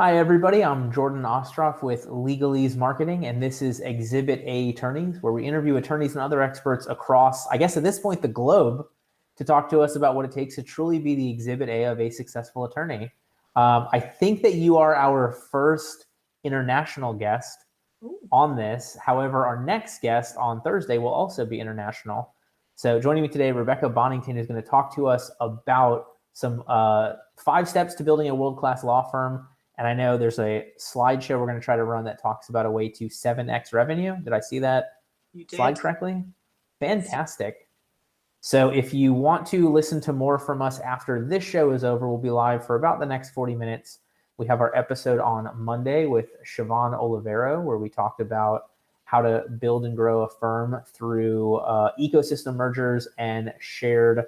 Hi, everybody. I'm Jordan Ostroff with Legalese Marketing, and this is Exhibit A Attorneys, where we interview attorneys and other experts across, I guess at this point, the globe, to talk to us about what it takes to truly be the Exhibit A of a successful attorney. I think that you are our first international guest on this. However, our next guest on Thursday will also be international. So joining me today, Rebecca Bonnington is going to talk to us about some 5 steps to building a world-class law firm. And I know there's a slideshow we're going to try to run that talks about a way to 7x revenue. Did I see that slide correctly? Fantastic. So if you want to listen to more from us after this show is over, we'll be live for about the next 40 minutes. We have our episode on Monday with Siobhan Olivero, where we talked about how to build and grow a firm through ecosystem mergers and shared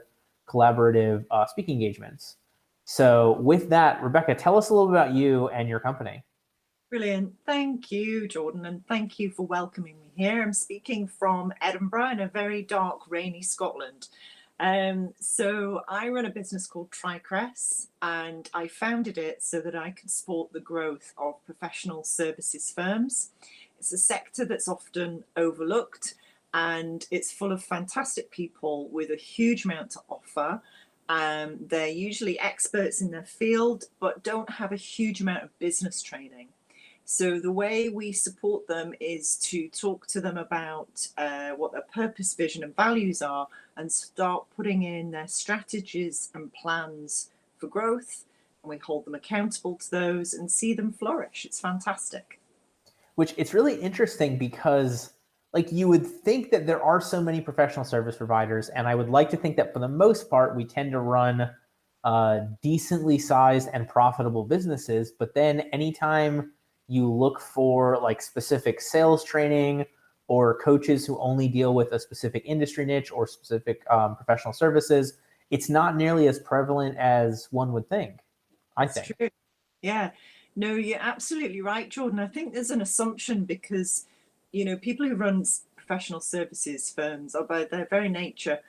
collaborative speaking engagements. So with that, Rebecca, tell us a little bit about you and your company. Brilliant. Thank you, Jordan, and thank you for welcoming me here. I'm speaking from Edinburgh in a very dark, rainy Scotland. So I run a business called Tricres, and I founded it so that I could support the growth of professional services firms. It's a sector that's often overlooked, and it's full of fantastic people with a huge amount to offer. They're usually experts in their field, but don't have a huge amount of business training. So the way we support them is to talk to them about what their purpose, vision, and values are, and start putting in their strategies and plans for growth. And we hold them accountable to those and see them flourish. It's fantastic. Which it's really interesting because like you would think that there are so many professional service providers, and I would like to think that for the most part, we tend to run decently sized and profitable businesses. But then anytime you look for like specific sales training or coaches who only deal with a specific industry niche or specific professional services, it's not nearly as prevalent as one would think, I think. True. Yeah. No, you're absolutely right, Jordan. I think there's an assumption because people who run professional services firms are by their very nature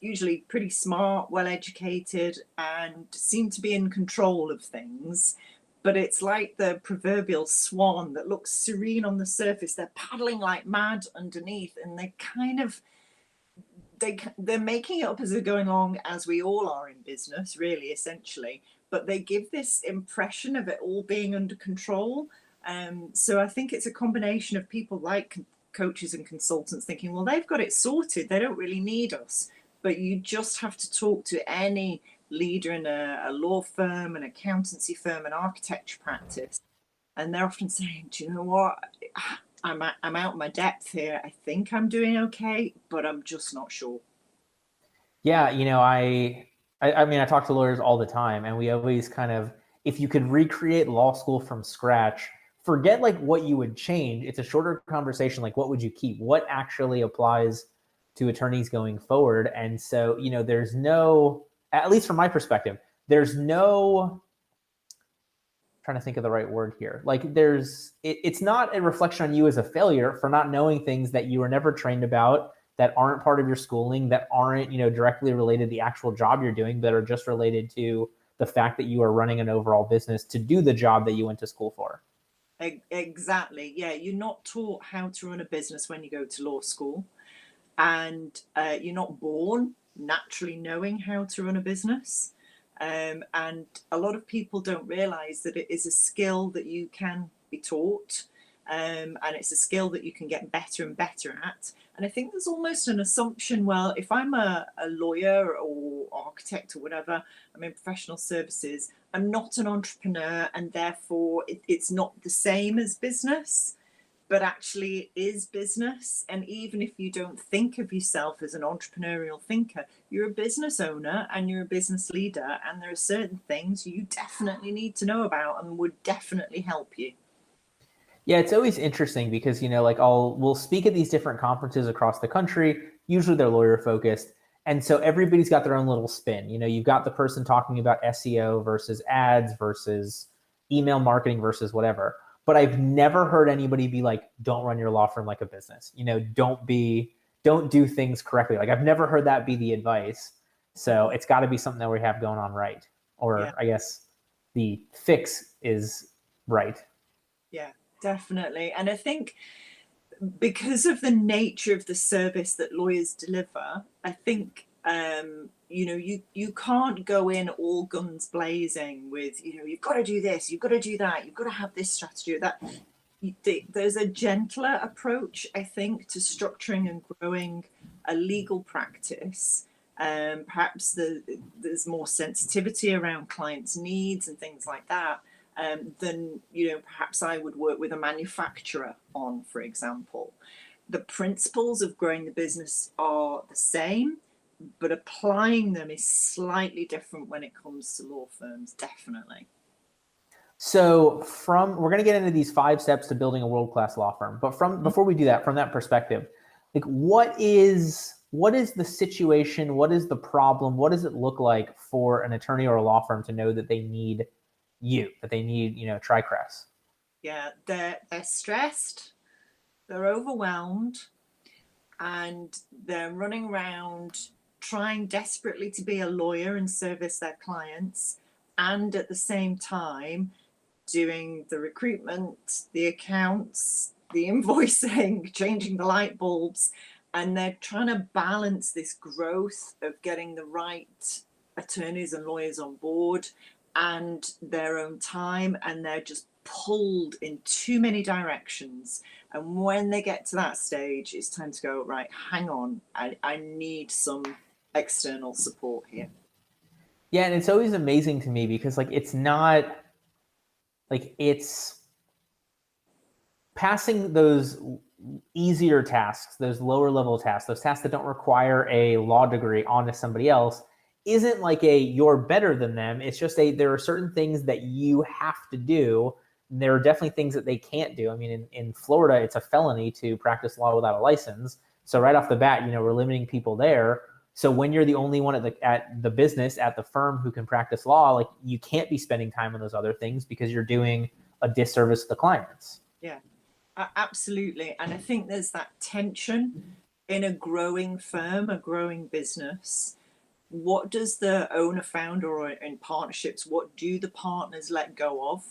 usually pretty smart, well-educated, and seem to be in control of things. But it's like the proverbial swan that looks serene on the surface. They're paddling like mad underneath, and they're making it up as they're going along, as we all are in business, really, essentially. But they give this impression of it all being under control. So I think it's a combination of people like coaches and consultants thinking, well, they've got it sorted. They don't really need us. But you just have to talk to any leader in a law firm, an accountancy firm, an architecture practice. And they're often saying, do you know what? I'm out of my depth here. I think I'm doing okay, but I'm just not sure. Yeah, I mean, I talk to lawyers all the time, and we always kind of, if you could recreate law school from scratch, forget like what you would change. It's a shorter conversation. Like, what would you keep? What actually applies to attorneys going forward? And so, there's no, at least from my perspective, there's no, I'm trying to think of the right word here. Like it's not a reflection on you as a failure for not knowing things that you were never trained about, that aren't part of your schooling, that aren't, directly related to the actual job you're doing, that are just related to the fact that you are running an overall business to do the job that you went to school for. Exactly. Yeah, you're not taught how to run a business when you go to law school, and you're not born naturally knowing how to run a business. And a lot of people don't realize that it is a skill that you can be taught, and it's a skill that you can get better and better at. And I think there's almost an assumption, well, if I'm a lawyer or architect or whatever, I'm in professional services, I'm not an entrepreneur, and therefore it's not the same as business. But actually it is business. And even if you don't think of yourself as an entrepreneurial thinker, you're a business owner and you're a business leader, and there are certain things you definitely need to know about and would definitely help you. Yeah, it's always interesting because, like we'll speak at these different conferences across the country. Usually they're lawyer focused. And so everybody's got their own little spin. You've got the person talking about SEO versus ads versus email marketing versus whatever. But I've never heard anybody be like, don't run your law firm like a business. Don't do things correctly. Like I've never heard that be the advice. So it's got to be something that we have going on right. Or yeah. I guess the fix is Right. Yeah, definitely. And I think because of the nature of the service that lawyers deliver, I think you can't go in all guns blazing with, you've got to do this, you've got to do that, you've got to have this strategy or that. There's a gentler approach, I think, to structuring and growing a legal practice. Perhaps there's more sensitivity around clients' needs and things like that, than perhaps I would work with a manufacturer on, for example. The principles of growing the business are the same, but applying them is slightly different when it comes to law firms, definitely. So we're going to get into these 5 steps to building a world-class law firm. But before we do that, from that perspective, like what is the situation? What is the problem? What does it look like for an attorney or a law firm to know that they need that they need, Tricres? Yeah, they're stressed, they're overwhelmed, and they're running around trying desperately to be a lawyer and service their clients, and at the same time doing the recruitment, the accounts, the invoicing, changing the light bulbs, and they're trying to balance this growth of getting the right attorneys and lawyers on board and their own time, and they're just pulled in too many directions. And when they get to that stage, it's time to go, right, hang on, I need some external support here. Yeah, and it's always amazing to me because it's not it's passing those easier tasks, those lower level tasks, those tasks that don't require a law degree onto somebody else isn't like you're better than them. It's just there are certain things that you have to do. There are definitely things that they can't do. I mean, in Florida, it's a felony to practice law without a license. So right off the bat, we're limiting people there. So when you're the only one at the business, at the firm who can practice law, you can't be spending time on those other things because you're doing a disservice to the clients. Yeah, absolutely. And I think there's that tension in a growing firm, a growing business. What does the owner, founder, or in partnerships, what do the partners let go of?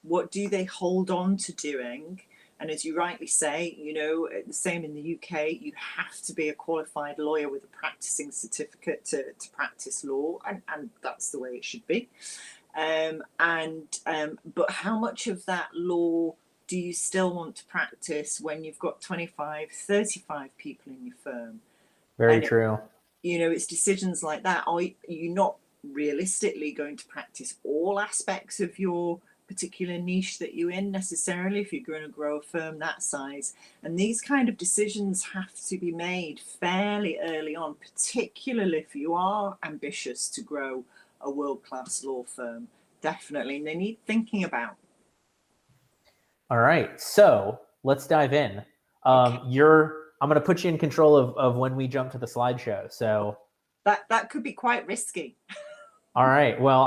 What do they hold on to doing? And as you rightly say, the same in the UK, you have to be a qualified lawyer with a practicing certificate to practice law, and that's the way it should be. But how much of that law do you still want to practice when you've got 25, 35 people in your firm? Very true. It's decisions like that. Are you not realistically going to practice all aspects of your particular niche that you're in necessarily if you're going to grow a firm that size? And these kind of decisions have to be made fairly early on, particularly if you are ambitious to grow a world-class law firm. Definitely, and they need thinking about. All right, so let's dive in. Okay. I'm going to put you in control of when we jump to the slideshow. So that could be quite risky. All right. Well,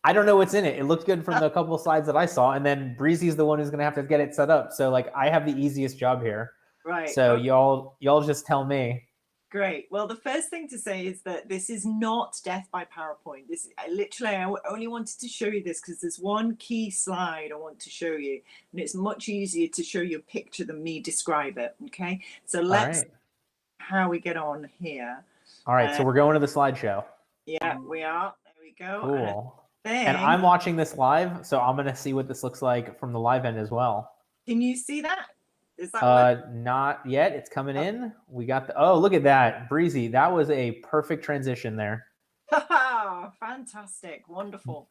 I don't know what's in it. It looked good from the couple of slides that I saw, and then Breezy's the one who's going to have to get it set up. So I have the easiest job here. Right. So okay. y'all just tell me. Great. Well, the first thing to say is that this is not death by PowerPoint. I only wanted to show you this because there's one key slide I want to show you, and it's much easier to show you a picture than me describe it. Okay. So let's how we get on here. All right. So we're going to the slideshow. Yeah, we are. There we go. Cool. And I'm watching this live, so I'm going to see what this looks like from the live end as well. Can you see that? Is that not yet. It's coming in. We got look at that. Breezy. That was a perfect transition there. Fantastic. Wonderful.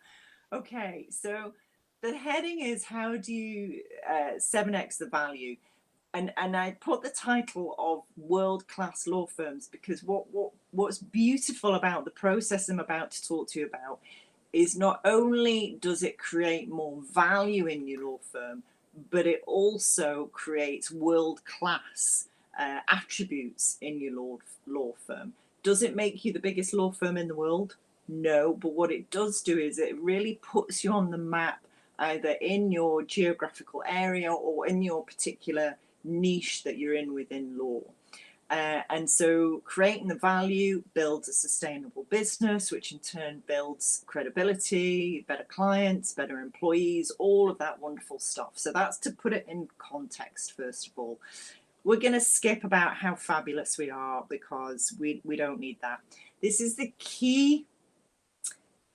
Okay. So the heading is how do you 7x the value? And I put the title of world-class law firms because what's beautiful about the process I'm about to talk to you about is not only does it create more value in your law firm, but it also creates world-class attributes in your law firm. Does it make you the biggest law firm in the world? No, but what it does do is it really puts you on the map, either in your geographical area or in your particular niche that you're in within law. And so creating the value builds a sustainable business, which in turn builds credibility, better clients, better employees, all of that wonderful stuff. So that's to put it in context, first of all. We're going to skip about how fabulous we are because we don't need that. This is the key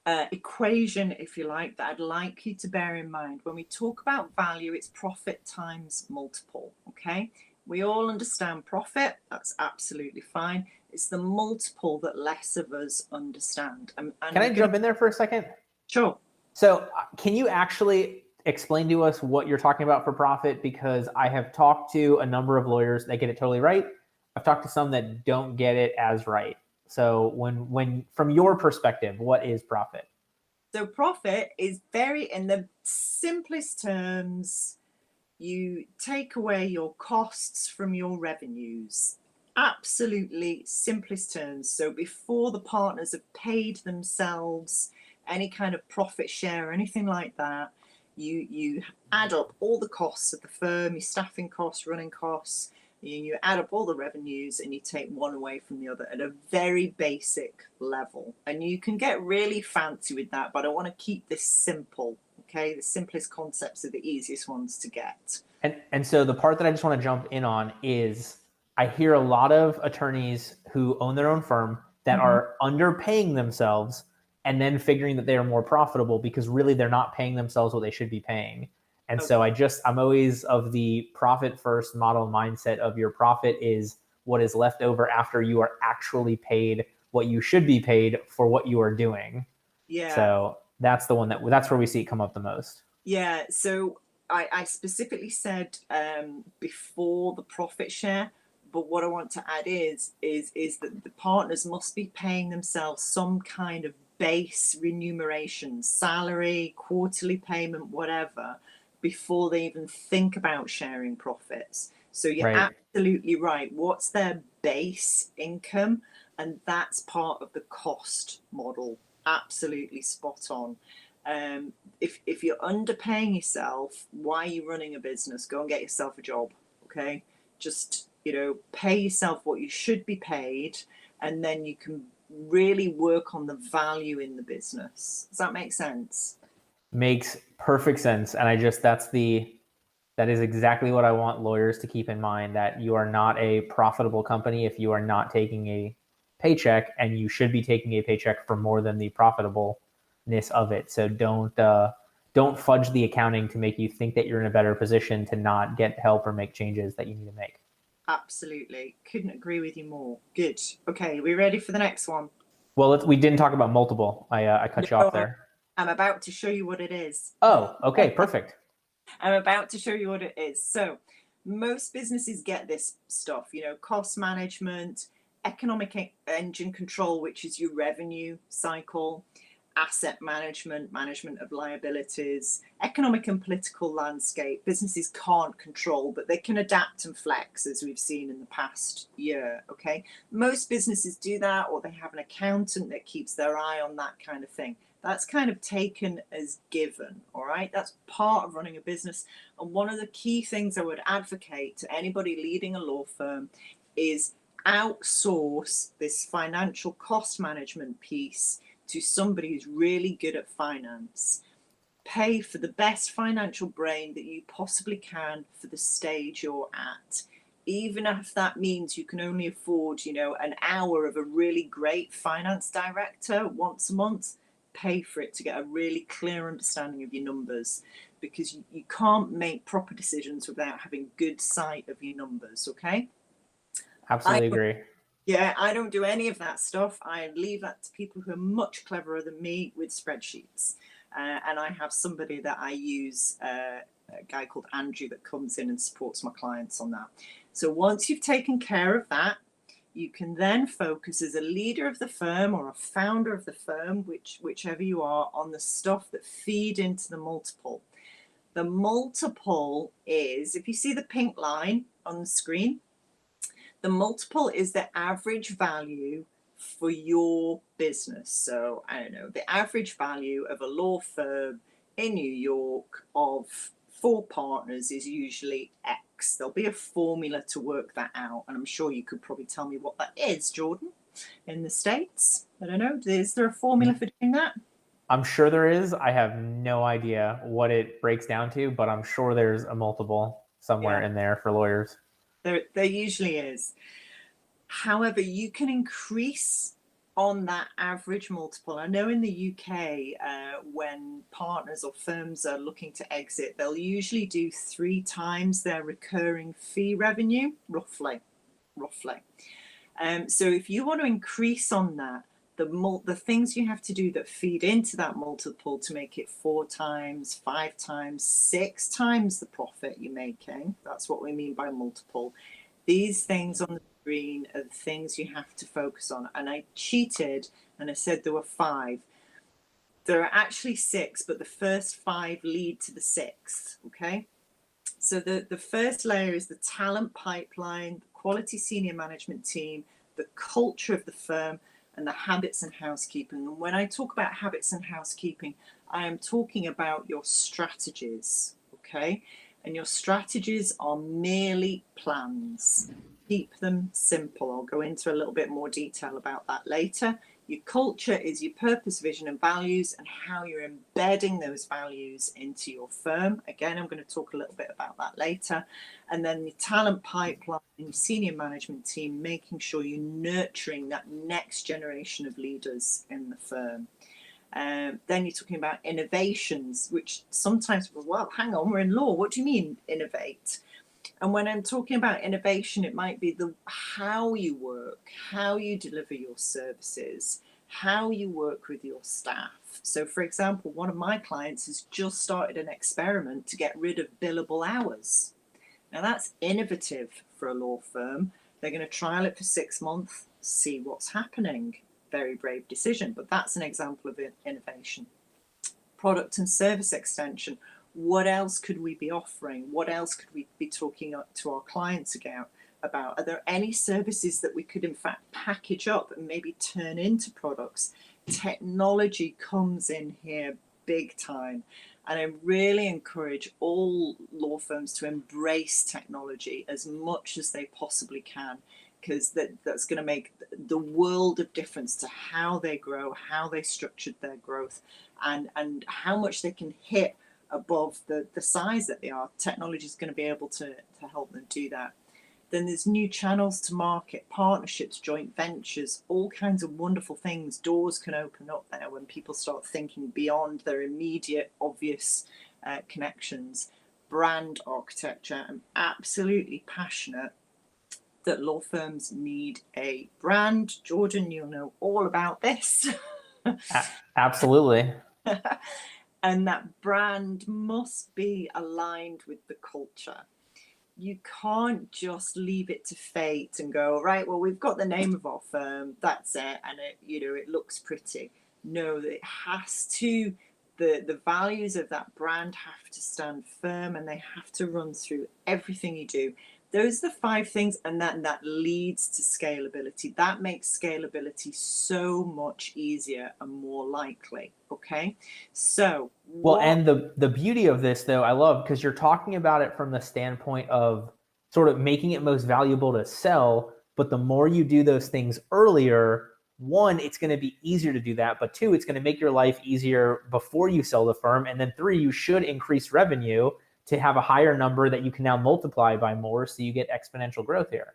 equation, if you like, that I'd like you to bear in mind. When we talk about value, it's profit times multiple, okay? We all understand profit. That's absolutely fine. It's the multiple that less of us understand. And can I jump in there for a second? Sure. So can you actually explain to us what you're talking about for profit? Because I have talked to a number of lawyers that get it totally right. I've talked to some that don't get it as right. So when from your perspective, what is profit? So profit is very, in the simplest terms, you take away your costs from your revenues. Absolutely simplest terms. So before the partners have paid themselves any kind of profit share or anything like that, you add up all the costs of the firm, your staffing costs, running costs, you add up all the revenues and you take one away from the other at a very basic level. And you can get really fancy with that, but I want to keep this simple. Okay, the simplest concepts are the easiest ones to get. And so the part that I just want to jump in on is I hear a lot of attorneys who own their own firm that are underpaying themselves and then figuring that they are more profitable because really they're not paying themselves what they should be paying. And so I'm always of the profit first model mindset of your profit is what is left over after you are actually paid what you should be paid for what you are doing. Yeah. So that's the one that's where we see it come up the most. Yeah. So I specifically said before the profit share, but what I want to add is that the partners must be paying themselves some kind of base remuneration, salary, quarterly payment, whatever, before they even think about sharing profits. So you're absolutely right. What's their base income? And that's part of the cost model. Absolutely spot on. If you're underpaying yourself, why are you running a business? Go and get yourself a job, okay? Just, pay yourself what you should be paid, and then you can really work on the value in the business. Does that make sense? Makes perfect sense. And that is exactly what I want lawyers to keep in mind, that you are not a profitable company if you are not taking a paycheck, and you should be taking a paycheck for more than the profitableness of it. So don't fudge the accounting to make you think that you're in a better position to not get help or make changes that you need to make. Absolutely. Couldn't agree with you more. Good. Okay, we ready for the next one? Well, we didn't talk about multiple. I cut you off there. I'm about to show you what it is. Oh, okay, perfect. I'm about to show you what it is. So most businesses get this stuff, cost management, economic engine control, which is your revenue cycle, asset management, management of liabilities, economic and political landscape. Businesses can't control, but they can adapt and flex, as we've seen in the past year, okay? Most businesses do that, or they have an accountant that keeps their eye on that kind of thing. That's kind of taken as given, all right? That's part of running a business. And one of the key things I would advocate to anybody leading a law firm is outsource this financial cost management piece to somebody who's really good at finance. Pay for the best financial brain that you possibly can for the stage you're at. Even if that means you can only afford, an hour of a really great finance director once a month, pay for it to get a really clear understanding of your numbers, because you can't make proper decisions without having good sight of your numbers, okay? Absolutely agree. Yeah, I don't do any of that stuff. I leave that to people who are much cleverer than me with spreadsheets. And I have somebody that I use, a guy called Andrew, that comes in and supports my clients on that. So once you've taken care of that, you can then focus as a leader of the firm or a founder of the firm, whichever you are, on the stuff that feed into the multiple. The multiple is, if you see the pink line on the screen, the multiple is the average value for your business. So I don't know, the average value of a law firm in New York of for partners is usually X. There'll be a formula to work that out. And I'm sure you could probably tell me what that is, Jordan, in the States. I don't know. Is there a formula for doing that? I'm sure there is. I have no idea what it breaks down to, but I'm sure there's a multiple somewhere in there for lawyers. There usually is. However, you can increase on that average multiple. I know in the UK, when partners or firms are looking to exit, they'll usually do 3 times their recurring fee revenue, roughly. So if you want to increase on that, the things you have to do that feed into that multiple to make it 4 times, 5 times, 6 times the profit you're making, that's what we mean by multiple. These things on the screen are the things you have to focus on. And I cheated and I said there were 5. There are actually 6, but the first 5 lead to the 6th, okay? So the first layer is the talent pipeline, the quality senior management team, the culture of the firm, and the habits and housekeeping. And when I talk about habits and housekeeping, I am talking about your strategies, okay? And your strategies are merely plans. Keep them simple. I'll go into a little bit more detail about that later. Your culture is your purpose, vision, and values, and how you're embedding those values into your firm. Again, I'm going to talk a little bit about that later. And then the talent pipeline, your senior management team, making sure you're nurturing that next generation of leaders in the firm. Then you're talking about innovations, which sometimes, well, hang on, we're in law. What do you mean innovate? And when I'm talking about innovation, it might be how you work, how you deliver your services, how you work with your staff. So, for example, one of my clients has just started an experiment to get rid of billable hours. Now, that's innovative for a law firm. They're going to trial it for 6 months, see what's happening. Very brave decision, but that's an example of innovation. Product and service extension. What else could we be offering? What else could we be talking to our clients about? Are there any services that we could in fact package up and maybe turn into products? Technology comes in here big time. And I really encourage all law firms to embrace technology as much as they possibly can, because that's going to make the world of difference to how they grow, how they structured their growth, and how much they can hit above the size that they are. Technology is going to be able to help them do that. Then there's new channels to market, partnerships, joint ventures, all kinds of wonderful things. Doors can open up there when people start thinking beyond their immediate, obvious connections. Brand architecture. I'm absolutely passionate that law firms need a brand. Jordan, you'll know all about this. Absolutely. And that brand must be aligned with the culture. You can't just leave it to fate and go, right, well, we've got the name of our firm, that's it, and it looks pretty. No, it has to, the values of that brand have to stand firm, and they have to run through everything you do. Those are the 5 things, and that leads to scalability. That makes scalability so much easier and more likely. Okay, so and the beauty of this, though, I love, because you're talking about it from the standpoint of sort of making it most valuable to sell. But the more you do those things earlier, 1, it's going to be easier to do that. But 2, it's going to make your life easier before you sell the firm. And then 3, you should increase revenue to have a higher number that you can now multiply by more, so you get exponential growth here.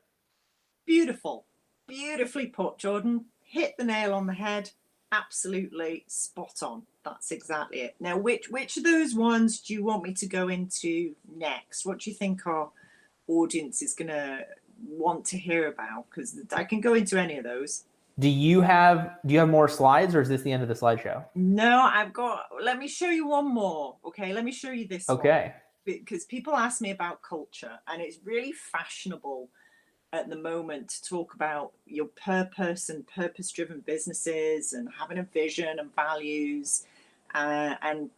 Beautiful. Beautifully put, Jordan. Hit the nail on the head. Absolutely spot on. That's exactly it. Now, which of those ones do you want me to go into next? What do you think our audience is going to want to hear about? Because I can go into any of those. Do you have more slides, or is this the end of the slideshow? No, let me show you one more. Okay, let me show you this Okay. one. Because people ask me about culture, and it's really fashionable at the moment to talk about your purpose and purpose-driven businesses and having a vision and values, and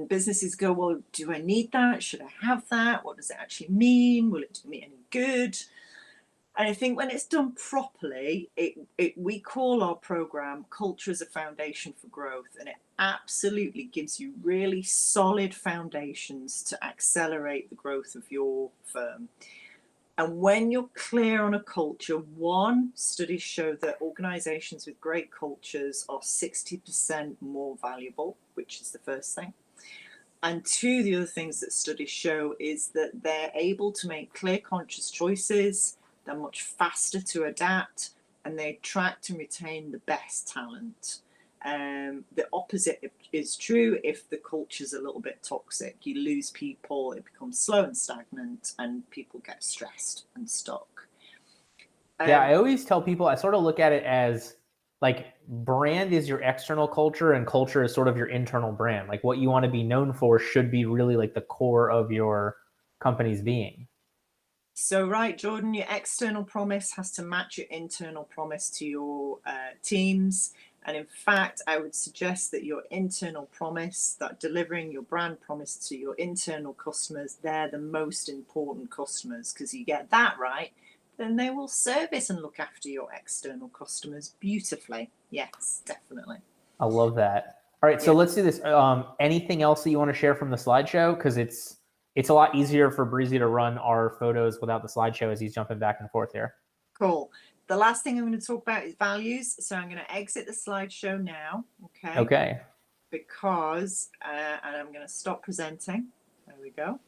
businesses go, well, do I need that? Should I have that? What does it actually mean? Will it do me any good? And I think when it's done properly, we call our program Culture as a Foundation for Growth, and it absolutely gives you really solid foundations to accelerate the growth of your firm. And when you're clear on a culture, one, studies show that organizations with great cultures are 60% more valuable, which is the first thing. And two, the other things that studies show is that they're able to make clear, conscious choices, they're much faster to adapt, and they attract and retain the best talent. The opposite is true if the culture's a little bit toxic. You lose people, it becomes slow and stagnant, and people get stressed and stuck. Yeah, I always tell people, I sort of look at it as like brand is your external culture and culture is sort of your internal brand. Like what you want to be known for should be really like the core of your company's being. So, right, Jordan, your external promise has to match your internal promise to your teams. And in fact, I would suggest that your internal promise, that delivering your brand promise to your internal customers, they're the most important customers, because you get that right, then they will service and look after your external customers beautifully. Yes, definitely. I love that. All right, so let's do this. Anything else that you want to share from the slideshow? Because it's a lot easier for Breezy to run our photos without the slideshow as he's jumping back and forth here. Cool. The last thing I'm going to talk about is values. So I'm going to exit the slideshow now. Okay. Okay. Because, and I'm going to stop presenting. There we go.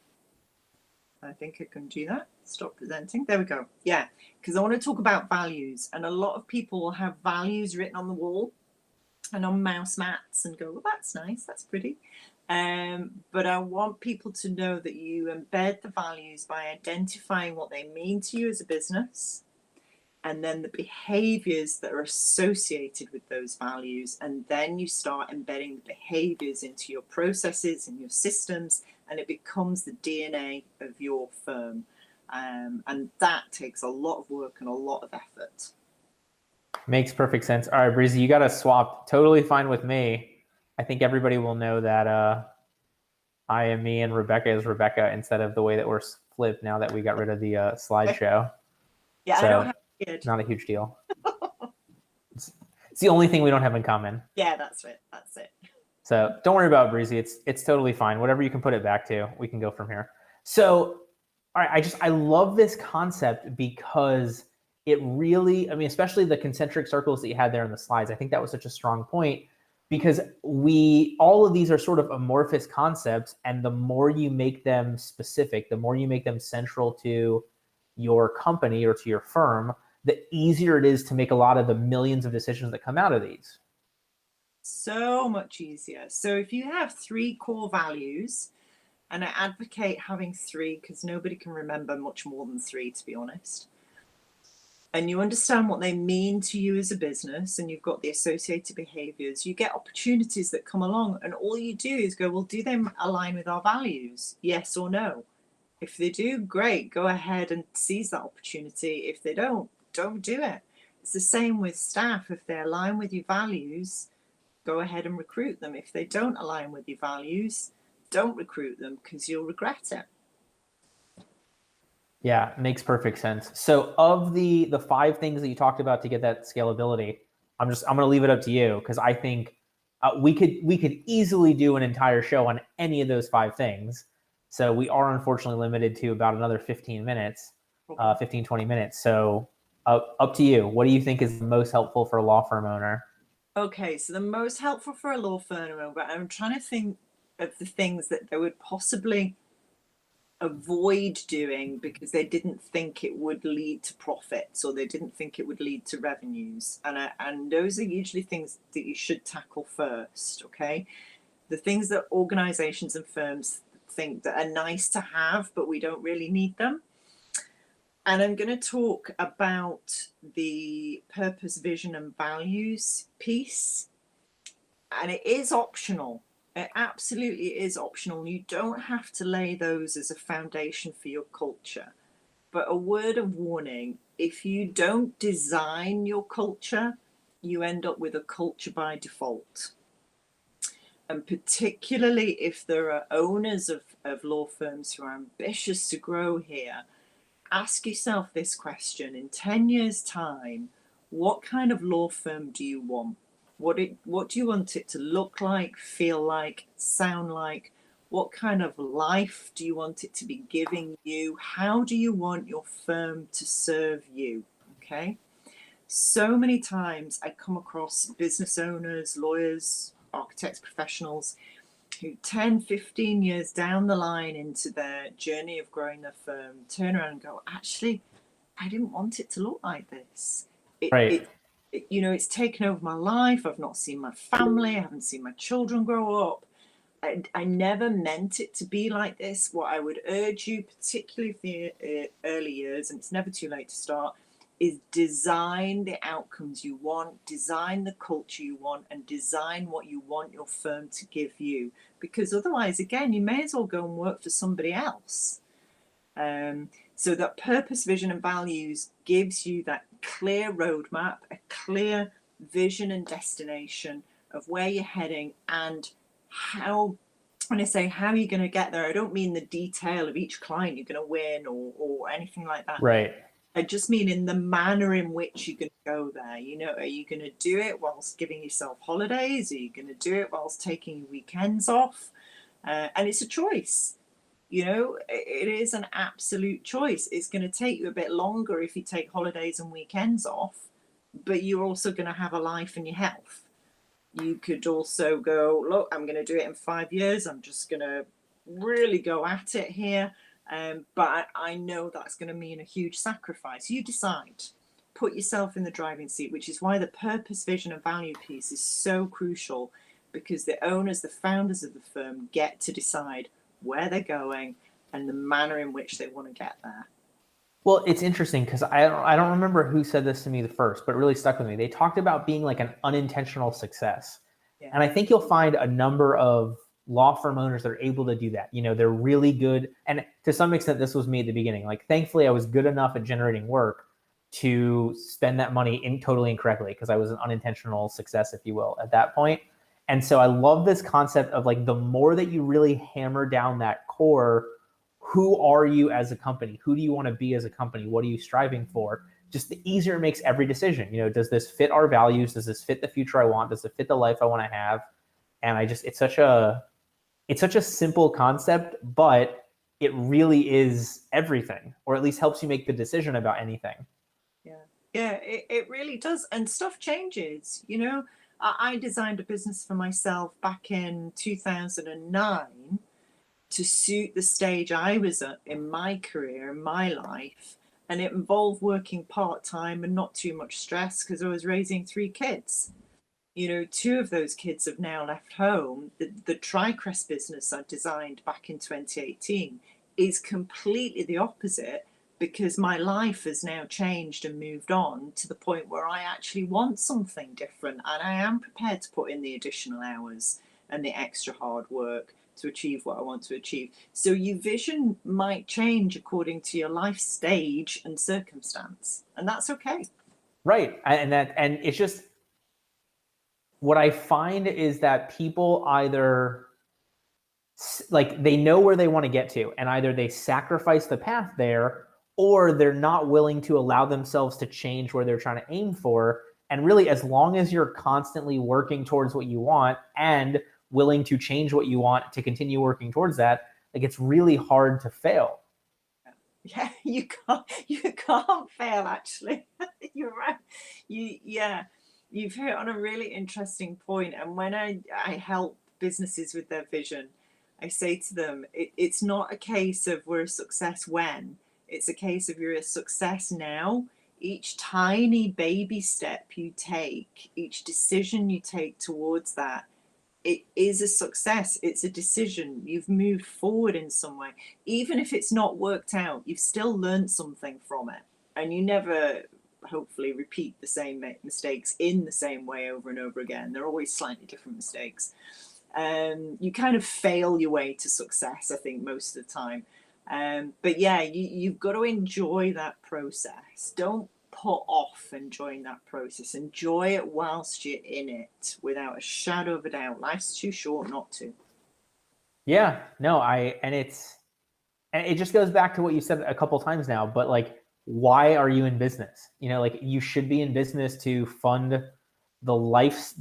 I think I can do that. Stop presenting. There we go. Yeah. Because I want to talk about values. And a lot of people will have values written on the wall and on mouse mats and go, well, that's nice. That's pretty. But I want people to know that you embed the values by identifying what they mean to you as a business, and then the behaviors that are associated with those values. And then you start embedding the behaviors into your processes and your systems, and it becomes the DNA of your firm. And that takes a lot of work and a lot of effort. Makes perfect sense. All right, Breezy, you got to swap. Totally fine with me. I think everybody will know that I am me and Rebecca is Rebecca instead of the way that we're flipped now that we got rid of the slideshow. Yeah, so I don't have a kid. Not a huge deal. It's the only thing we don't have in common. Yeah, that's it. That's it. So don't worry about Breezy. It's totally fine. Whatever you can put it back to, we can go from here. So, all right, I love this concept because it really, I mean, especially the concentric circles that you had there in the slides. I think that was such a strong point because all of these are sort of amorphous concepts, and the more you make them specific, the more you make them central to your company or to your firm, the easier it is to make a lot of the millions of decisions that come out of these. So much easier. So if you have 3 core values, and I advocate having 3 because nobody can remember much more than 3, to be honest, and you understand what they mean to you as a business, and you've got the associated behaviors, you get opportunities that come along, and all you do is go, well, do they align with our values? Yes or no? If they do, great, go ahead and seize that opportunity. If they don't do it. It's the same with staff. If they align with your values, go ahead and recruit them. If they don't align with your values, don't recruit them because you'll regret it. Yeah, makes perfect sense. So of the 5 things that you talked about to get that scalability, I'm going to leave it up to you because I think we could easily do an entire show on any of those 5 things. So we are unfortunately limited to about another 15 minutes, 20 minutes. So up to you. What do you think is the most helpful for a law firm owner? Okay, so the most helpful for a law firm owner, I'm trying to think of the things that they would possibly avoid doing because they didn't think it would lead to profits, or they didn't think it would lead to revenues. And those are usually things that you should tackle first, okay? The things that organizations and firms think that are nice to have, but we don't really need them. And I'm going to talk about the purpose, vision, and values piece. And it is optional. It absolutely is optional. You don't have to lay those as a foundation for your culture. But a word of warning, if you don't design your culture, you end up with a culture by default. And particularly if there are owners of law firms who are ambitious to grow here, ask yourself this question: in 10 years' time, what kind of law firm do you want? What do you want it to look like, feel like, sound like? What kind of life do you want it to be giving you? How do you want your firm to serve you? Okay. So many times I come across business owners, lawyers, architects, professionals who 10, 15 years down the line into their journey of growing their firm turn around and go, actually, I didn't want it to look like this. Right. It's taken over my life. I've not seen my family. I haven't seen my children grow up. I never meant it to be like this. What I would urge you, particularly for the early years, and it's never too late to start, is design the outcomes you want, design the culture you want, and design what you want your firm to give you. Because otherwise, again, you may as well go and work for somebody else. So that purpose, vision, and values gives you that clear roadmap, a clear vision and destination of where you're heading and how. When I say how you're going to get there, I don't mean the detail of each client you're going to win or anything like that. Right. I just mean in the manner in which you're going to go there. Are you going to do it whilst giving yourself holidays? Are you going to do it whilst taking your weekends off? And it's a choice. It is an absolute choice. It's going to take you a bit longer if you take holidays and weekends off, but you're also going to have a life and your health. You could also go, look, I'm going to do it in 5 years. I'm just going to really go at it here. But I know that's going to mean a huge sacrifice. You decide. Put yourself in the driving seat, which is why the purpose, vision, and value piece is so crucial, because the owners, the founders of the firm get to decide where they're going and the manner in which they want to get there. Well, it's interesting because I don't remember who said this to me the first, but it really stuck with me. They talked about being like an unintentional success. Yeah. And I think you'll find a number of law firm owners that are able to do that. They're really good. And to some extent, this was me at the beginning. Like, thankfully, I was good enough at generating work to spend that money totally incorrectly, because I was an unintentional success, if you will, at that point. And so I love this concept of like, the more that you really hammer down that core, who are you as a company? Who do you want to be as a company? What are you striving for? Just the easier it makes every decision. Does this fit our values? Does this fit the future I want? Does it fit the life I want to have? And it's such a simple concept, but it really is everything, or at least helps you make the decision about anything. Yeah, it really does. And stuff changes. I designed a business for myself back in 2009 to suit the stage I was at in my career, in my life. And it involved working part-time and not too much stress, because I was raising 3 kids. 2 of those kids have now left home. The Tricres business I designed back in 2018 is completely the opposite, because my life has now changed and moved on to the point where I actually want something different, and I am prepared to put in the additional hours and the extra hard work to achieve what I want to achieve. So your vision might change according to your life stage and circumstance, and that's okay. Right. And it's just, what I find is that people either, like, they know where they want to get to, and either they sacrifice the path there, or they're not willing to allow themselves to change where they're trying to aim for. And really, as long as you're constantly working towards what you want and willing to change what you want to continue working towards that, like, it's really hard to fail. Yeah, you can't fail, actually. You're right. You've hit on a really interesting point. And when I help businesses with their vision, I say to them, it's not a case of we're a success when, it's a case of you're a success now. Each tiny baby step you take, each decision you take towards that, it is a success. It's a decision. You've moved forward in some way. Even if it's not worked out, you've still learned something from it. And you never, hopefully, repeat the same mistakes in the same way over and over again. They're always slightly different mistakes. You kind of fail your way to success, I think, most of the time. But yeah, you've got to enjoy that process. Don't put off enjoying that process. Enjoy it whilst you're in it, without a shadow of a doubt. Life's too short not to. Yeah, no, and it's And it just goes back to what you said a couple times now, but like, why are you in business? You know, like you should be in business to fund the life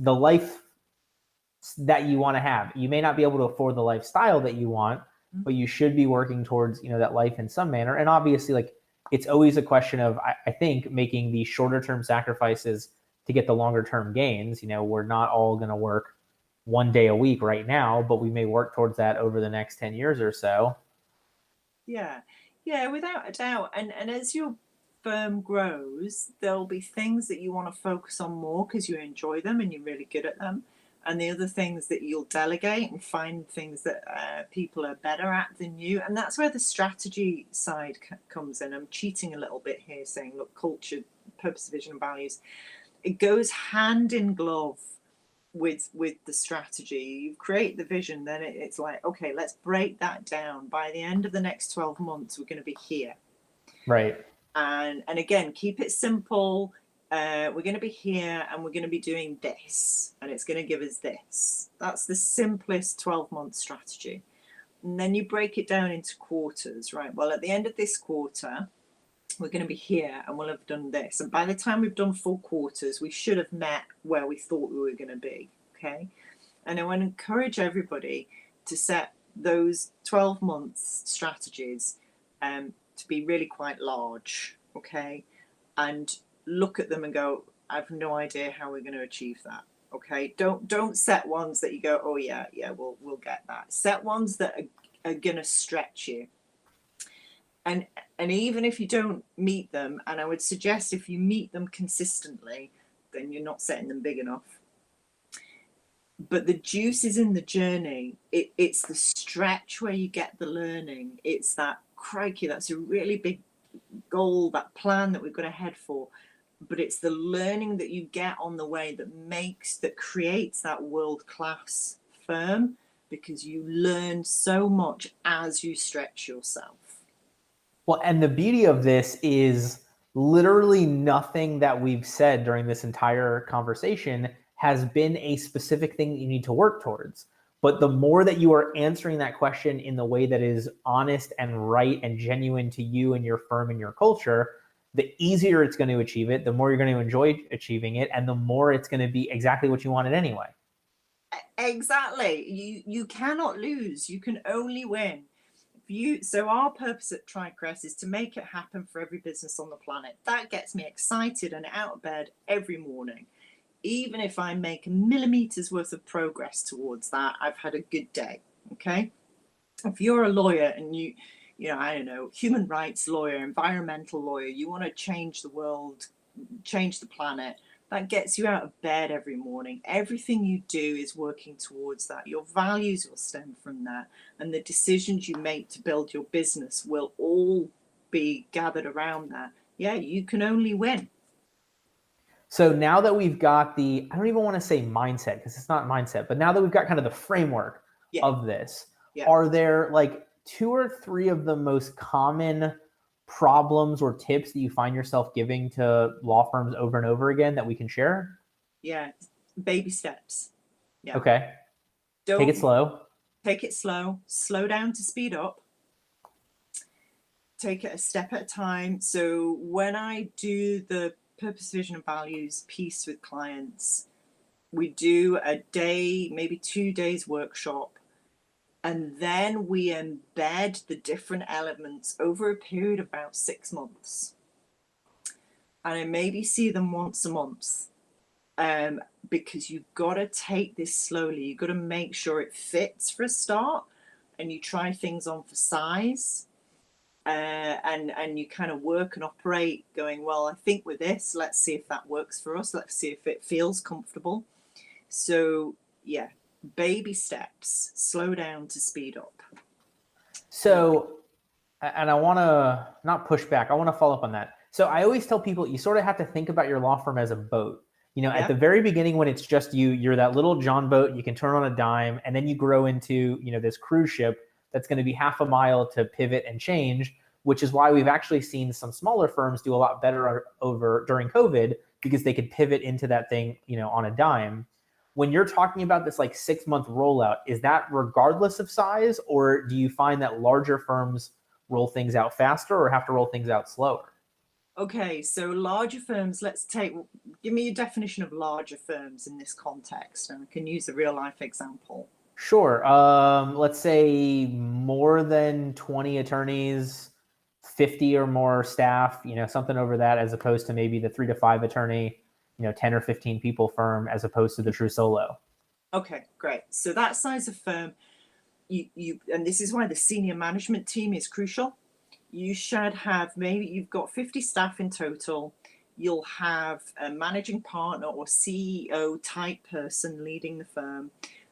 that you want to have. You may not be able to afford the lifestyle that you want, but you should be working towards, you know, that life in some manner. And obviously, like, it's always a question of, I think, making the shorter term sacrifices to get the longer term gains. You know, we're not all going to work 1 day a week right now, but we may work towards that over the next 10 years or so. Yeah, without a doubt. And as your firm grows, there'll be things that you want to focus on more because you enjoy them and you're really good at them. And the other things that you'll delegate and find things that people are better at than you. And that's where the strategy side comes in. I'm cheating a little bit here saying, look, culture, purpose, vision, and values, it goes hand in glove with the strategy. You create the vision, then it's like, okay, let's break that down. By the end of the next 12 months, we're going to be here. Right. And again, keep it simple. We're going to be here and we're going to be doing this, and it's going to give us this. That's the simplest 12-month strategy. And then you break it down into quarters, right? Well, at the end of this quarter, we're going to be here and we'll have done this. And by the time we've done 4 quarters, we should have met where we thought we were going to be. Okay. And I want to encourage everybody to set those 12 months strategies to be really quite large. Okay. And look at them and go, I have no idea how we're going to achieve that. Okay. Don't set ones that you go, oh yeah, we'll get that. Set ones that are going to stretch you. And even if you don't meet them, and I would suggest if you meet them consistently, then you're not setting them big enough. But the juice is in the journey. It's the stretch where you get the learning. It's that, crikey, that's a really big goal, that plan that we've got to head for. But it's the learning that you get on the way that creates that world-class firm, because you learn so much as you stretch yourself. Well, and the beauty of this is literally nothing that we've said during this entire conversation has been a specific thing that you need to work towards. But the more that you are answering that question in the way that is honest and right and genuine to you and your firm and your culture, the easier it's going to achieve it, the more you're going to enjoy achieving it, and the more it's going to be exactly what you wanted anyway. Exactly. You cannot lose. You can only win. So our purpose at Tricres is to make it happen for every business on the planet. That gets me excited and out of bed every morning. Even if I make millimeters worth of progress towards that, I've had a good day. Okay. If you're a lawyer and you know, I don't know, human rights lawyer, environmental lawyer, you want to change the world, change the planet, that gets you out of bed every morning. Everything you do is working towards that. Your values will stem from that. And the decisions you make to build your business will all be gathered around that. Yeah, you can only win. So now that we've got I don't even want to say mindset, because it's not mindset, but now that we've got kind of the framework of this, are there like 2 or 3 of the most common problems or tips that you find yourself giving to law firms over and over again that we can share? Yeah, baby steps. Yeah. Okay. Take it slow. Take it slow. Slow down to speed up. Take it a step at a time. So when I do the purpose, vision, and values piece with clients, we do a day, maybe 2 days workshop. And then we embed the different elements over a period of about 6 months. And I maybe see them once a month, because you've got to take this slowly. You've got to make sure it fits for a start, and you try things on for size, and you kind of work and operate going, well, I think with this, let's see if that works for us. Let's see if it feels comfortable. So yeah. Baby steps, slow down to speed up. So, and I want to not push back, I want to follow up on that. So I always tell people, you sort of have to think about your law firm as a boat. You know, at the very beginning, when it's just you're that little John boat, you can turn on a dime, and then you grow into, you know, this cruise ship that's going to be half a mile to pivot and change, which is why we've actually seen some smaller firms do a lot better during COVID, because they could pivot into that thing, you know, on a dime. When you're talking about this like 6-month rollout, is that regardless of size, or do you find that larger firms roll things out faster or have to roll things out slower? Okay, so larger firms, give me a definition of larger firms in this context, and I can use a real life example. Sure. Let's say more than 20 attorneys, 50 or more staff, something over that, as opposed to maybe the 3 to 5 attorney, 10 or 15 people firm, as opposed to the true solo. Okay, great. So that size of firm, and this is why the senior management team is crucial. You should have, maybe you've got 50 staff in total. You'll have a managing partner or CEO type person leading the firm.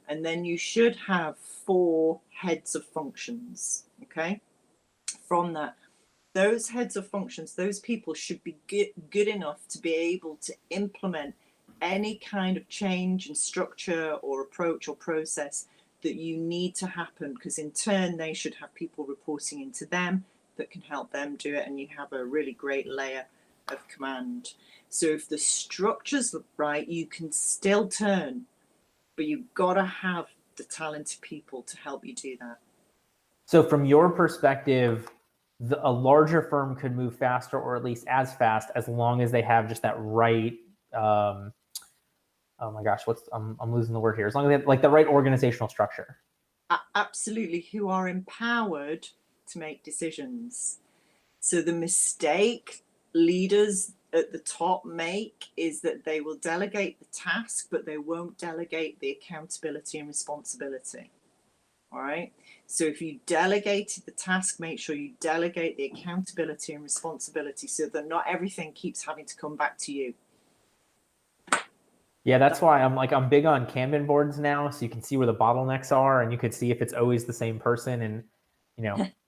And then you should have 4 heads of functions. Okay. From that, those heads of functions, those people should be good enough to be able to implement any kind of change in structure or approach or process that you need to happen, because in turn they should have people reporting into them that can help them do it, and you have a really great layer of command. So if the structures look right, you can still turn, but you've got to have the talented people to help you do that. So from your perspective, a larger firm could move faster, or at least as fast, as long as they have just that right. Oh my gosh, I'm losing the word here. As long as they have like the right organizational structure. Absolutely, who are empowered to make decisions. So the mistake leaders at the top make is that they will delegate the task, but they won't delegate the accountability and responsibility. All right. So if you delegated the task, make sure you delegate the accountability and responsibility so that not everything keeps having to come back to you. Yeah, that's why I'm big on Kanban boards now, so you can see where the bottlenecks are, and you could see if it's always the same person. And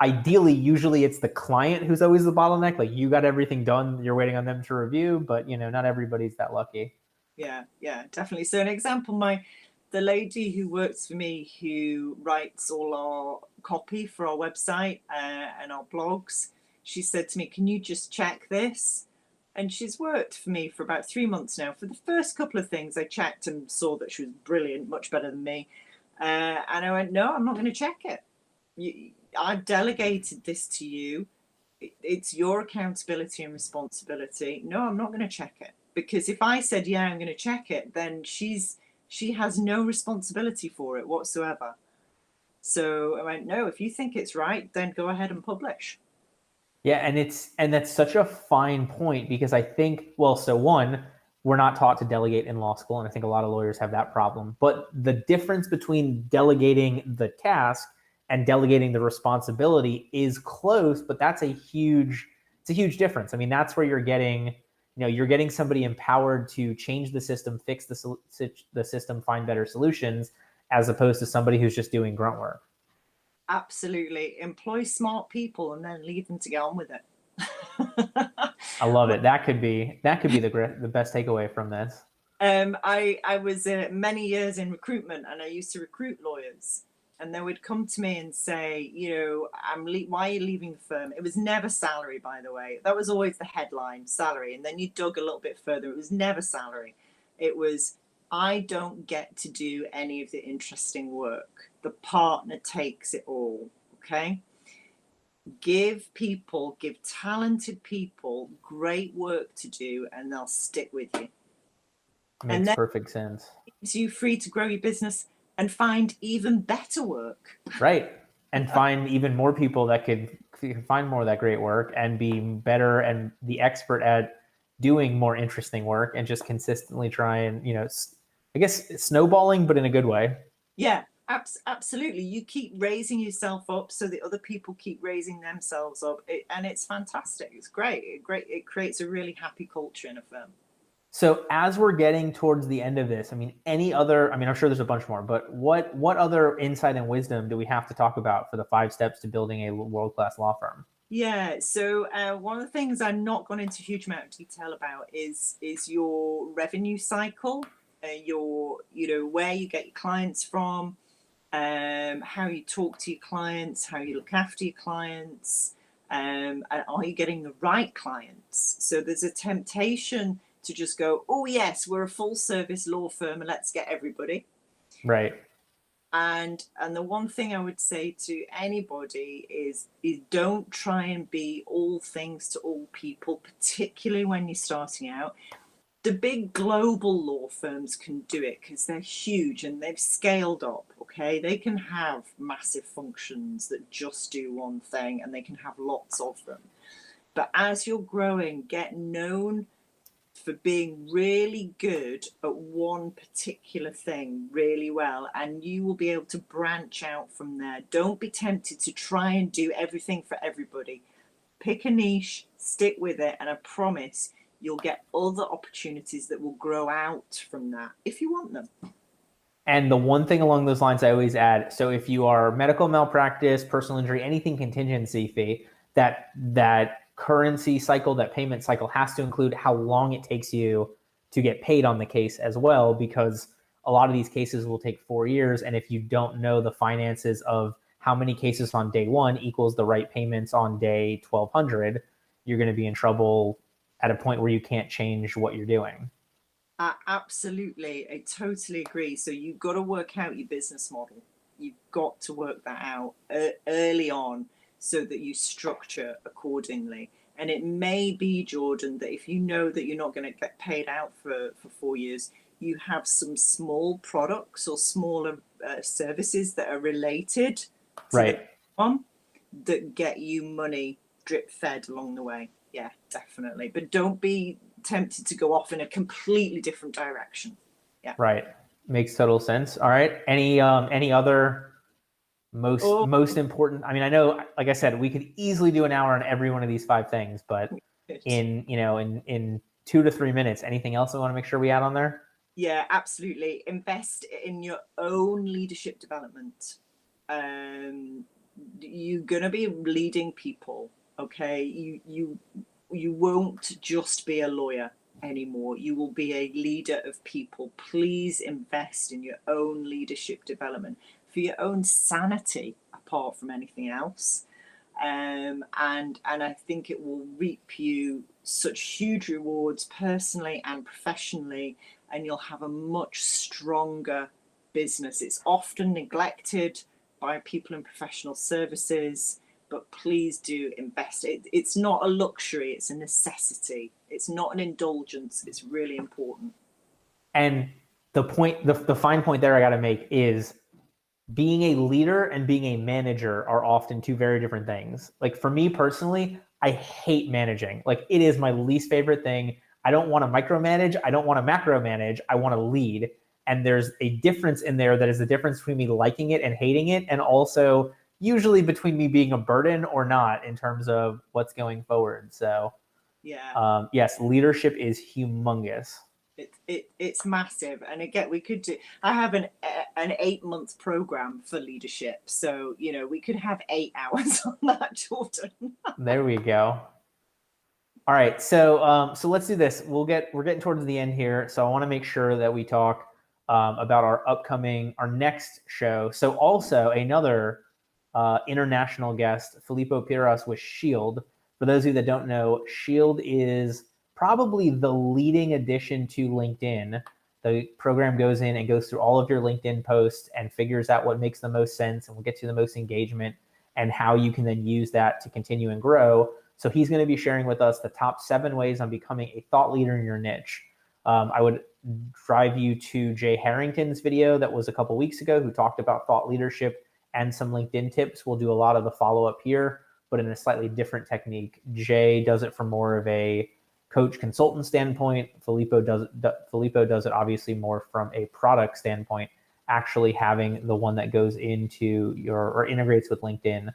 ideally, usually it's the client who's always the bottleneck. Like, you got everything done, you're waiting on them to review, but not everybody's that lucky. Yeah, definitely. So an example, the lady who works for me, who writes all our copy for our website and our blogs, she said to me, "Can you just check this?" And she's worked for me for about 3 months now. For the first couple of things, I checked and saw that she was brilliant, much better than me. And I went, "No, I'm not going to check it. I've delegated this to you. It's your accountability and responsibility. No, I'm not going to check it." Because if I said, "Yeah, I'm going to check it," then she has no responsibility for it whatsoever. So I went, "No, if you think it's right, then go ahead and publish." Yeah, and that's such a fine point, because I think, well, so one, we're not taught to delegate in law school, and I think a lot of lawyers have that problem. But the difference between delegating the task and delegating the responsibility is close, but it's a huge difference. I mean, that's where you're getting somebody empowered to change the system, fix the system, find better solutions, as opposed to somebody who's just doing grunt work. Absolutely. Employ smart people and then leave them to get on with it. I love it. That could be the best takeaway from this. I was many years in recruitment, and I used to recruit lawyers, and they would come to me and say, "Why are you leaving the firm?" It was never salary, by the way. That was always the headline, salary. And then you dug a little bit further. It was never salary. It was, "I don't get to do any of the interesting work. The partner takes it all." Okay. Give talented people great work to do, and they'll stick with you. Makes perfect sense. It keeps you free to grow your business and find even better work. Right. And find even more people that could find more of that great work and be better and the expert at doing more interesting work, and just consistently try and, I guess, snowballing, but in a good way. Yeah, absolutely. You keep raising yourself up so that other people keep raising themselves up. And it's fantastic. It's great. It creates a really happy culture in a firm. So as we're getting towards the end of this, I'm sure there's a bunch more, but what other insight and wisdom do we have to talk about for the 5 steps to building a world-class law firm? Yeah, so one of the things I'm not gone into a huge amount of detail about is your revenue cycle, where you get your clients from, how you talk to your clients, how you look after your clients, and are you getting the right clients? So there's a temptation to just go, "Oh yes, we're a full service law firm and let's get everybody." Right. And the one thing I would say to anybody is don't try and be all things to all people, particularly when you're starting out. The big global law firms can do it because they're huge and they've scaled up. Okay, they can have massive functions that just do one thing, and they can have lots of them. But as you're growing, get known for being really good at one particular thing really well, and you will be able to branch out from there. Don't be tempted to try and do everything for everybody. Pick a niche, stick with it, and I promise you'll get other opportunities that will grow out from that if you want them. And the one thing along those lines I always add, so if you are medical malpractice, personal injury, anything contingency fee, that currency cycle, that payment cycle has to include how long it takes you to get paid on the case as well, because a lot of these cases will take 4 years. And if you don't know the finances of how many cases on day one equals the right payments on day 1200, you're going to be in trouble at a point where you can't change what you're doing. Absolutely, I totally agree. So you've got to work out your business model. You've got to work that out early on so that you structure accordingly. And it may be, Jordan, that if you know that you're not going to get paid out for 4 years, you have some small products or smaller services that are related to Right. the one that get you money drip fed along the way. Yeah, definitely. But don't be tempted to go off in a completely different direction. Yeah. Right. Makes total sense. All right. Any other most important? I mean, I know, like I said, we could easily do an hour on every one of these 5 things, but in 2 to 3 minutes, anything else I want to make sure we add on there? Yeah, absolutely. Invest in your own leadership development. You're gonna be leading people, okay? You won't just be a lawyer anymore. You will be a leader of people. Please invest in your own leadership development for your own sanity, apart from anything else. And I think it will reap you such huge rewards personally and professionally, and you'll have a much stronger business. It's often neglected by people in professional services, but please do invest. It's not a luxury, it's a necessity. It's not an indulgence, it's really important. And the fine point there I got to make is being a leader and being a manager are often 2 very different things. Like for me personally, I hate managing. Like it is my least favorite thing. I don't want to micromanage. I don't want to macro manage. I want to lead. And there's a difference in there that is the difference between me liking it and hating it, and also usually between me being a burden or not in terms of what's going forward. So yeah, yes, leadership is humongous. It's massive. And again, we could do, I have an 8-month program for leadership, so we could have 8 hours on that, Jordan. There we go. All right, so let's do this. We're getting towards the end here, so I want to make sure that we talk about our next show. So also another international guest, Filippo Piras with Shield. For those of you that don't know, Shield is probably the leading addition to LinkedIn. The program goes in and goes through all of your LinkedIn posts and figures out what makes the most sense and will get you the most engagement and how you can then use that to continue and grow. So he's going to be sharing with us the top 7 ways on becoming a thought leader in your niche. I would drive you to Jay Harrington's video that was a couple weeks ago, who talked about thought leadership and some LinkedIn tips. We'll do a lot of the follow-up here, but in a slightly different technique. Jay does it from more of a coach consultant standpoint. Filippo does it obviously more from a product standpoint, actually having the one that goes into or integrates with LinkedIn.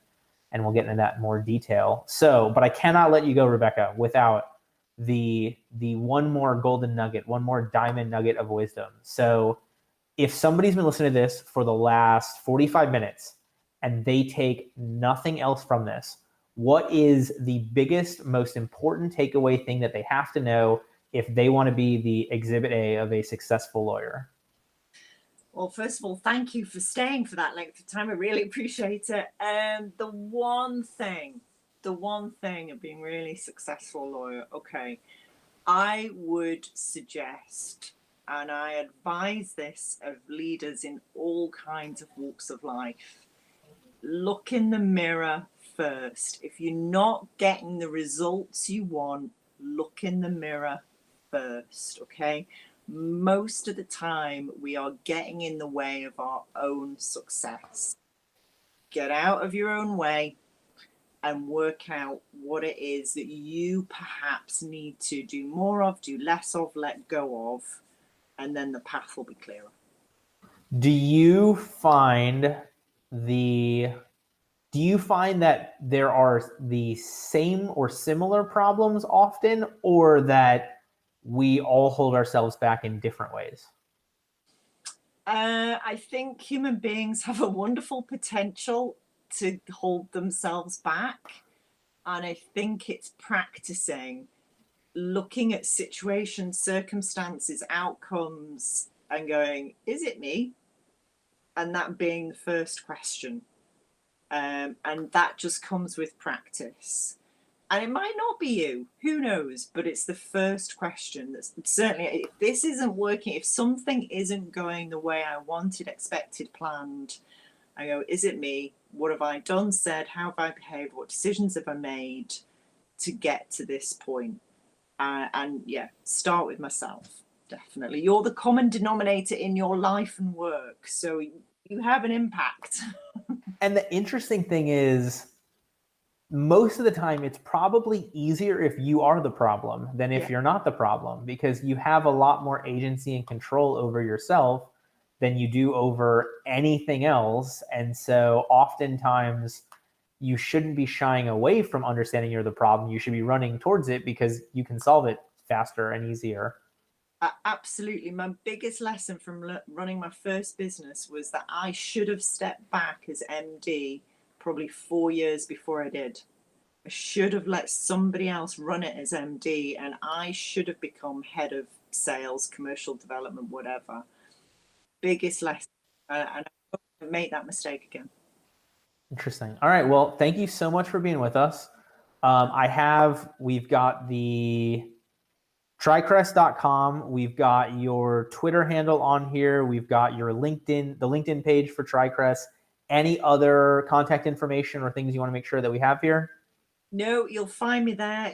And we'll get into that in more detail. So, but I cannot let you go, Rebecca, without the one more golden nugget, one more diamond nugget of wisdom. So if somebody's been listening to this for the last 45 minutes and they take nothing else from this, what is the biggest, most important takeaway thing that they have to know if they want to be the exhibit A of a successful lawyer? Well, first of all, thank you for staying for that length of time. I really appreciate it. The one thing of being really successful lawyer, okay, I would suggest and I advise this of leaders in all kinds of walks of life. Look in the mirror first. If you're not getting the results you want, look in the mirror first, okay? Most of the time, we are getting in the way of our own success. Get out of your own way and work out what it is that you perhaps need to do more of, do less of, let go of, and then the path will be clearer. Do you find that there are the same or similar problems often, or that we all hold ourselves back in different ways? I think human beings have a wonderful potential to hold themselves back. And I think it's practicing looking at situations, circumstances, outcomes, and going, is it me? And that being the first question. And that just comes with practice. And it might not be you, who knows? But it's the first question that's certainly, if this isn't working, if something isn't going the way I wanted, expected, planned, I go, is it me? What have I done, said? How have I behaved? What decisions have I made to get to this point? And yeah, start with myself, definitely. You're the common denominator in your life and work, so you have an impact. And the interesting thing is, most of the time, it's probably easier if you are the problem than if you're not the problem, because you have a lot more agency and control over yourself than you do over anything else. And so oftentimes you shouldn't be shying away from understanding you're the problem. You should be running towards it because you can solve it faster and easier. Absolutely. My biggest lesson from running my first business was that I should have stepped back as MD probably 4 years before I did. I should have let somebody else run it as MD, and I should have become head of sales, commercial development, whatever. Biggest lesson. And I don't make that mistake again. Interesting. All right. Well, thank you so much for being with us. We've got the Tricres.com. We've got your Twitter handle on here. We've got your LinkedIn, the LinkedIn page for Tricres. Any other contact information or things you want to make sure that we have here? No, you'll find me there.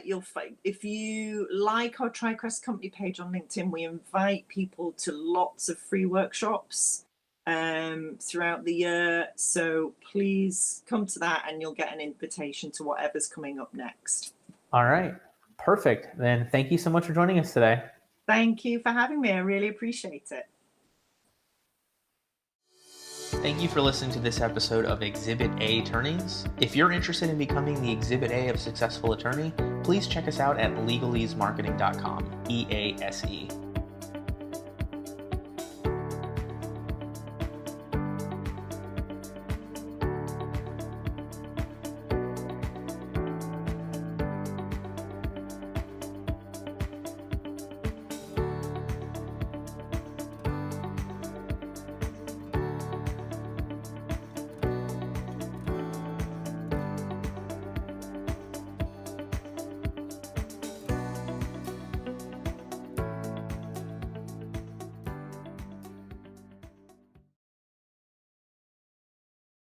If you like our Tricres company page on LinkedIn, we invite people to lots of free workshops throughout the year. So please come to that and you'll get an invitation to whatever's coming up next. All right. Perfect. Then thank you so much for joining us today. Thank you for having me. I really appreciate it. Thank you for listening to this episode of Exhibit A Attorneys. If you're interested in becoming the Exhibit A of successful attorney, please check us out at legalesemarketing.com, EASE.